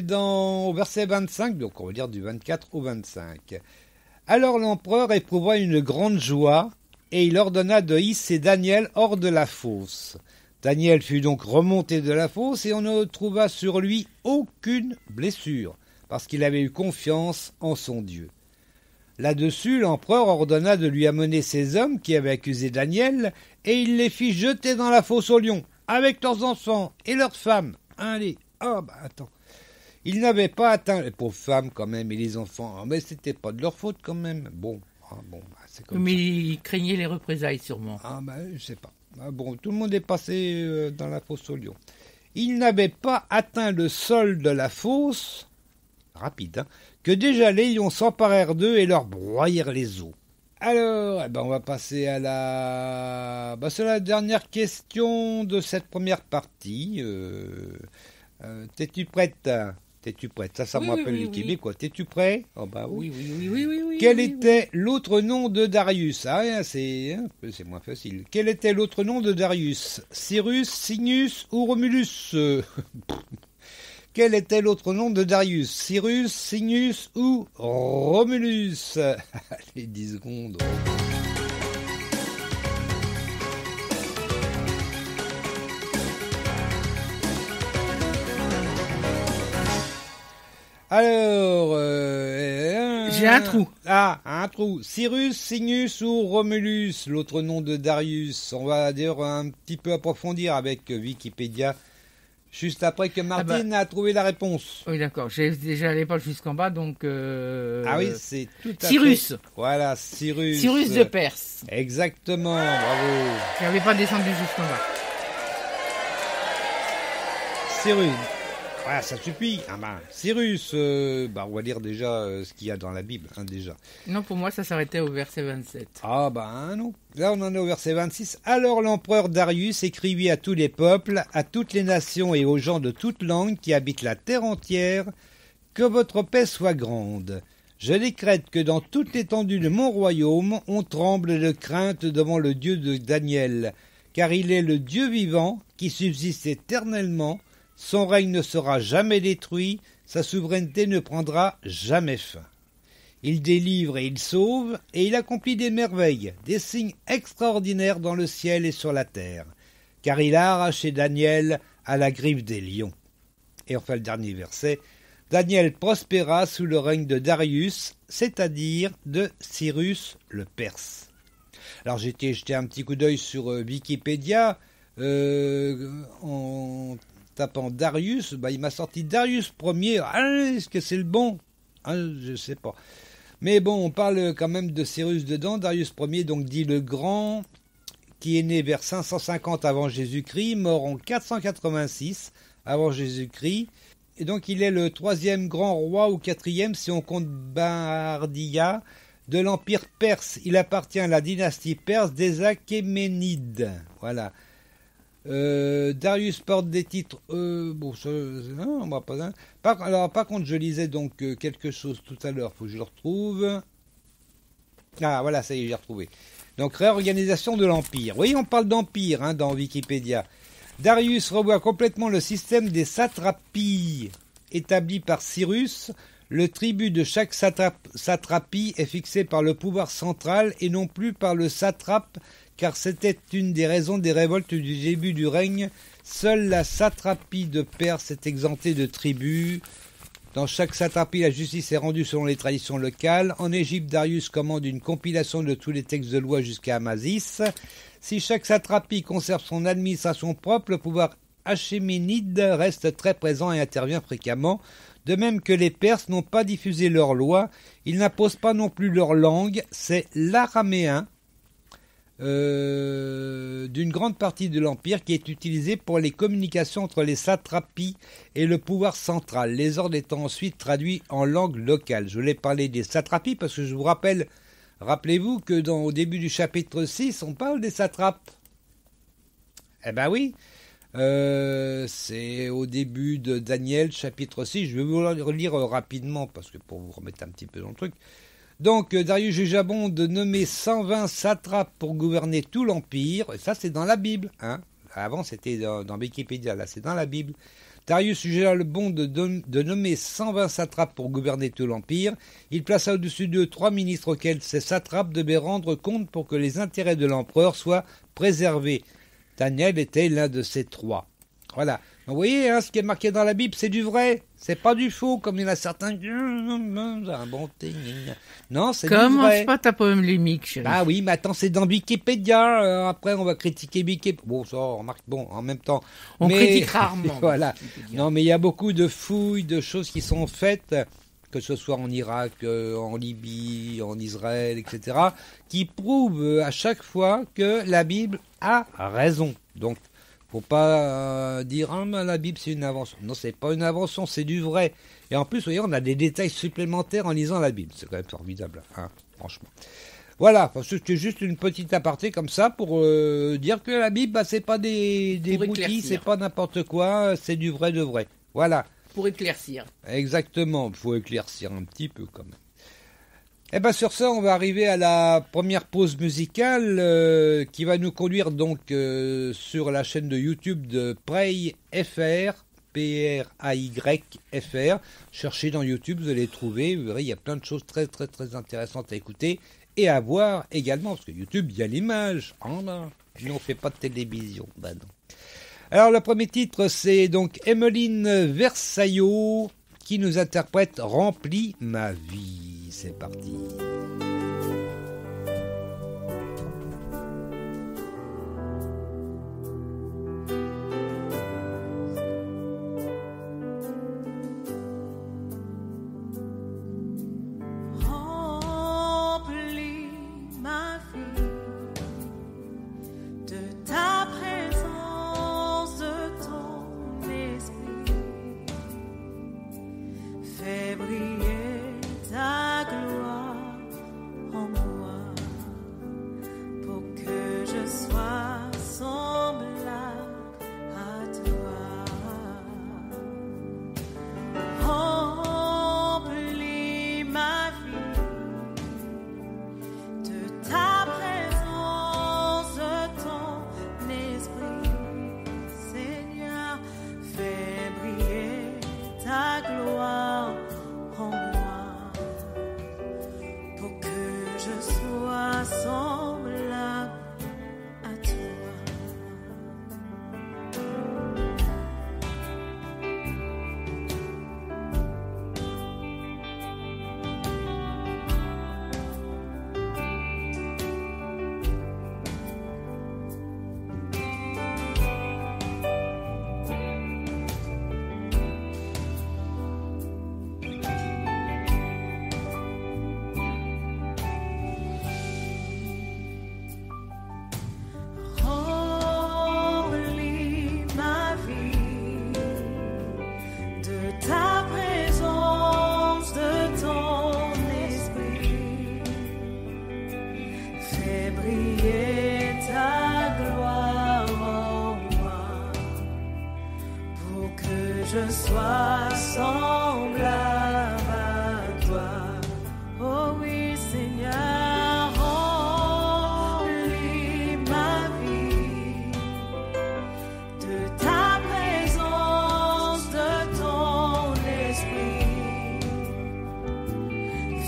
Au verset 25, donc on va dire du 24 au 25. Alors l'empereur éprouva une grande joie, et il ordonna de hisser Daniel hors de la fosse. Daniel fut donc remonté de la fosse, et on ne trouva sur lui aucune blessure, parce qu'il avait eu confiance en son Dieu. Là-dessus, l'empereur ordonna de lui amener ces hommes qui avaient accusé Daniel, et il les fit jeter dans la fosse aux lions, avec leurs enfants et leurs femmes. Allez, attends. Ils n'avaient pas atteint les pauvres femmes quand même et les enfants, mais c'était pas de leur faute quand même. C'est comme Mais ça. il craignait les représailles sûrement. Je sais pas. Tout le monde est passé dans la fosse aux lions. Ils n'avaient pas atteint le sol de la fosse, rapide, que déjà les lions s'emparèrent d'eux et leur broyèrent les os. Alors, on va passer à c'est la dernière question de cette première partie. T'es-tu prête? T'es-tu prête? Ça me rappelle les Québécois. T'es-tu prêt? Oui. Quel était l'autre nom de Darius? C'est moins facile. Quel était l'autre nom de Darius? Cyrus, Signus ou Romulus? Quel était l'autre nom de Darius? Cyrus, Signus ou Romulus? Allez, 10 secondes. Alors, j'ai un trou. Un trou. Cyrus, Signus ou Romulus, l'autre nom de Darius. On va d'ailleurs un petit peu approfondir avec Wikipédia, juste après que Martine a trouvé la réponse. Oui, d'accord. J'ai déjà l'épaule jusqu'en bas, donc... c'est tout à Cyrus. fait... Voilà, Cyrus. Cyrus de Perse. Exactement, bravo. Je n'avais pas descendu jusqu'en bas. Cyrus. Voilà, ça suffit. Cyrus, on va lire déjà ce qu'il y a dans la Bible, déjà. Non, pour moi, ça s'arrêtait au verset 27. Non. Là, on en est au verset 26. Alors l'empereur Darius écrivit à tous les peuples, à toutes les nations et aux gens de toute langue qui habitent la terre entière, que votre paix soit grande. Je décrète que dans toute l'étendue de mon royaume, on tremble de crainte devant le Dieu de Daniel, car il est le Dieu vivant qui subsiste éternellement. Son règne ne sera jamais détruit, sa souveraineté ne prendra jamais fin. Il délivre et il sauve, et il accomplit des merveilles, des signes extraordinaires dans le ciel et sur la terre, car il a arraché Daniel à la griffe des lions. Et enfin le dernier verset, Daniel prospéra sous le règne de Darius, c'est-à-dire de Cyrus le Perse. Alors j'ai été jeter un petit coup d'œil sur Wikipédia, en tapant Darius, il m'a sorti Darius Ier. Est-ce que c'est le bon? Je sais pas. Mais bon, on parle quand même de Cyrus dedans. Darius Ier, donc dit le Grand, qui est né vers 550 avant Jésus-Christ, mort en 486 avant Jésus-Christ. Et donc il est le troisième grand roi ou quatrième si on compte Bardia de l'Empire perse. Il appartient à la dynastie perse des Achéménides. Voilà. Darius porte des titres. On va pas. Par contre, je lisais donc quelque chose tout à l'heure. Faut que je le retrouve. Voilà, ça y est, j'ai retrouvé. Donc réorganisation de l'empire. Oui, on parle d'empire dans Wikipédia. Darius revoit complètement le système des satrapies établi par Cyrus. Le tribut de chaque satrapie est fixé par le pouvoir central et non plus par le satrape, car c'était une des raisons des révoltes du début du règne. Seule la satrapie de Perse est exemptée de tribut. Dans chaque satrapie, la justice est rendue selon les traditions locales. En Égypte, Darius commande une compilation de tous les textes de loi jusqu'à Amasis. Si chaque satrapie conserve son administration propre, le pouvoir achéménide reste très présent et intervient fréquemment. De même que les Perses n'ont pas diffusé leurs lois, ils n'imposent pas non plus leur langue, c'est l'araméen d'une grande partie de l'Empire qui est utilisé pour les communications entre les satrapies et le pouvoir central, les ordres étant ensuite traduits en langue locale. Je voulais parler des satrapies parce que je vous rappelez-vous que au début du chapitre 6, on parle des satrapes. Oui, c'est au début de Daniel, chapitre 6. Je vais vous le relire rapidement parce que pour vous remettre un petit peu dans le truc. Donc, Darius jugea bon de nommer 120 satrapes pour gouverner tout l'Empire. Et ça, c'est dans la Bible. Avant, c'était dans Wikipédia. Là, c'est dans la Bible. Darius jugea le bon de nommer 120 satrapes pour gouverner tout l'Empire. Il plaça au-dessus d'eux 3 ministres auxquels ces satrapes devaient rendre compte pour que les intérêts de l'empereur soient préservés. Daniel était l'un de ces 3. Voilà. Vous voyez, hein, ce qui est marqué dans la Bible, c'est du vrai. C'est pas du faux, comme il y en a certains qui inventé. Non, c'est du vrai. Commence pas ta polémique, chérie. Ah oui, mais attends, c'est dans Wikipédia. Après, on va critiquer Wikipédia. Bon, ça, remarque, bon, en même temps. On critique rarement. Voilà. Non, mais il y a beaucoup de fouilles, de choses qui sont faites, que ce soit en Irak, en Libye, en Israël, etc., qui prouvent à chaque fois que la Bible a raison. Donc, faut pas dire la Bible c'est une invention. Non, c'est pas une invention, c'est du vrai. Et en plus, vous voyez, on a des détails supplémentaires en lisant la Bible. C'est quand même formidable, hein, franchement. Voilà, c'était juste une petite aparté comme ça pour dire que la Bible, c'est pas des boutilles, c'est pas n'importe quoi, c'est du vrai de vrai. Voilà. Pour éclaircir. Exactement, il faut éclaircir un petit peu quand même. Et bien sur ça, on va arriver à la première pause musicale qui va nous conduire donc sur la chaîne de YouTube de Pray FR, P-R-A-Y-F-R. Cherchez dans YouTube, vous allez trouver, vous verrez, il y a plein de choses très très très intéressantes à écouter et à voir également, parce que YouTube, il y a l'image. Oh là, nous on ne fait pas de télévision, ben non. Alors le premier titre, c'est donc Emmeline Versaillot qui nous interprète Remplis ma vie. C'est parti. Remplis ma vie de ta présence, de ton esprit. Fais briller ta gloire en moi pour que je sois semblable à toi. Remplis ma vie de ta présence, de ton esprit. Seigneur, fais briller ta gloire en moi pour que je sois semblable à toi. Remplis ma vie de ta présence, de ton esprit. Fais briller ta gloire en moi pour que je sois semblable à toi. Oh oui, Seigneur, remplis ma vie de ta présence, de ton esprit.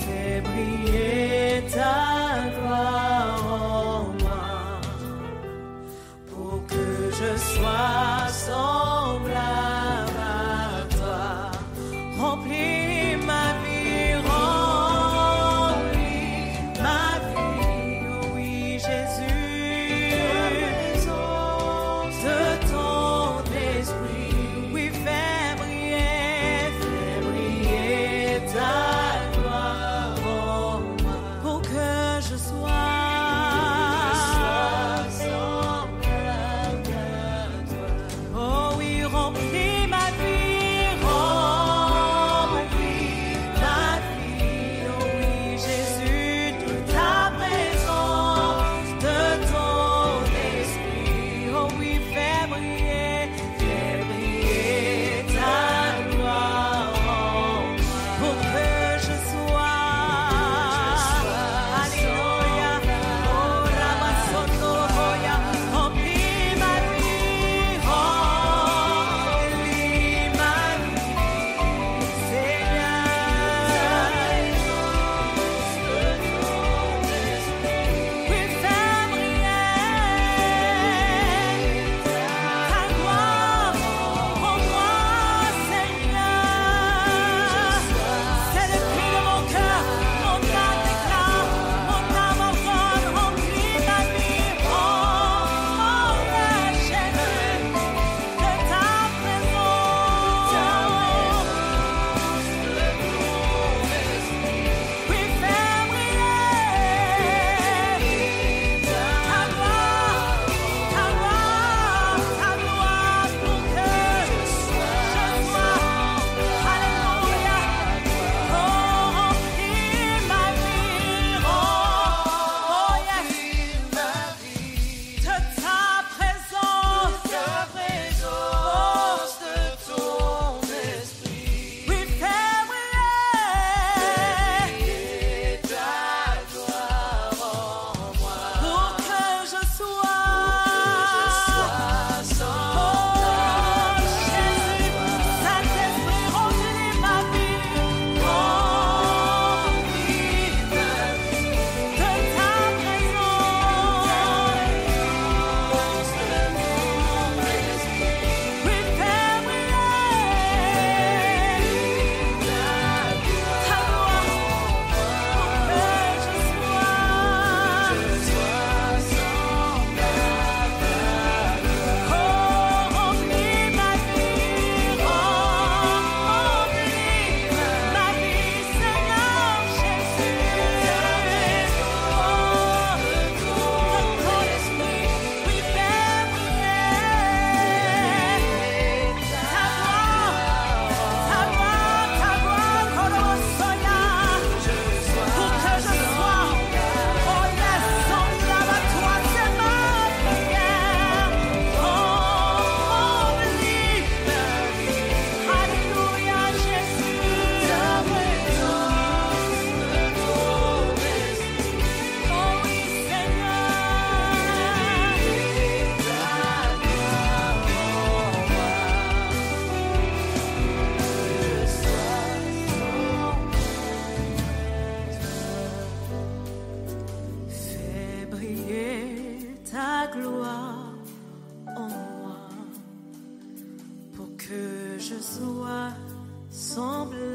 Fais briller ta gloire en moi pour que je sois semblable à toi. Remplis ma vie, remplis ma vie, oui Jésus, de ton esprit, oui fais briller ta gloire en moi, pour que je sois semblable à toi. Oh oui, remplis ma vie, remplis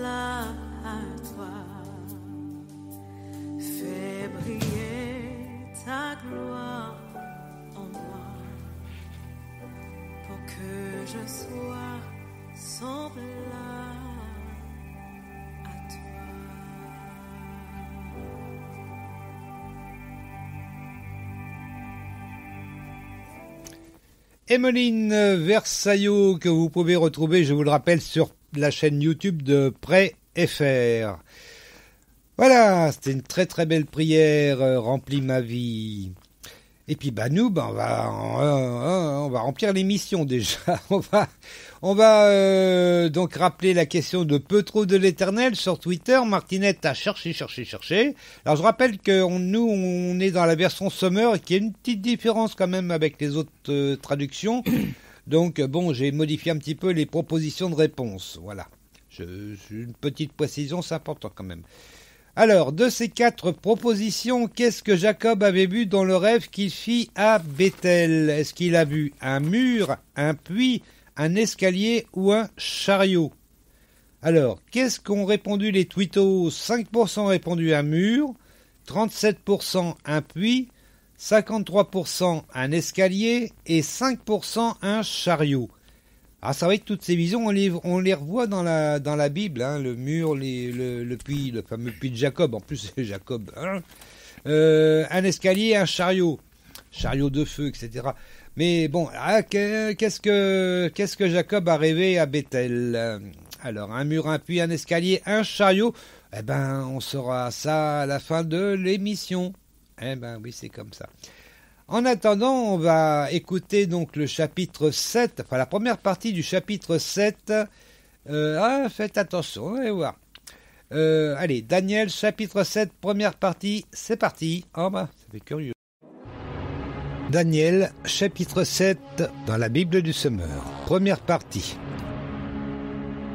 là à toi. Fais briller ta gloire en moi pour que je sois semblable à toi. Emmeline Versaillot, que vous pouvez retrouver, je vous le rappelle, sur la chaîne YouTube de Prêt FR. Voilà, c'était une très très belle prière, remplit ma vie. Et puis nous, on va remplir l'émission déjà. On va donc rappeler la question de Peu trop de l'Éternel sur Twitter. Martinette a cherché. Alors je rappelle que nous on est dans la version Summer et qu'il y a une petite différence quand même avec les autres traductions. Donc j'ai modifié un petit peu les propositions de réponse. Voilà, une petite précision, c'est important quand même. Alors, de ces 4 propositions, qu'est-ce que Jacob avait vu dans le rêve qu'il fit à Béthel? Est-ce qu'il a vu un mur, un puits, un escalier ou un chariot? Alors, qu'est-ce qu'ont répondu les twittos? 5% ont répondu un mur, 37% un puits, 53% un escalier et 5% un chariot. Ah, c'est vrai que toutes ces visions, on les revoit dans la Bible, hein, le mur, le puits, le fameux puits de Jacob. En plus, c'est Jacob. Hein. Un escalier, un chariot de feu, etc. Mais bon, qu'est-ce que Jacob a rêvé à Béthel? Alors, un mur, un puits, un escalier, un chariot. On saura ça à la fin de l'émission. Oui, c'est comme ça. En attendant, on va écouter donc le chapitre 7, enfin la première partie du chapitre 7. Faites attention, on va voir. Allez, Daniel, chapitre 7, première partie, c'est parti. Ça fait curieux. Daniel, chapitre 7, dans la Bible du Summer, première partie.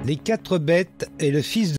Les 4 bêtes et le fils de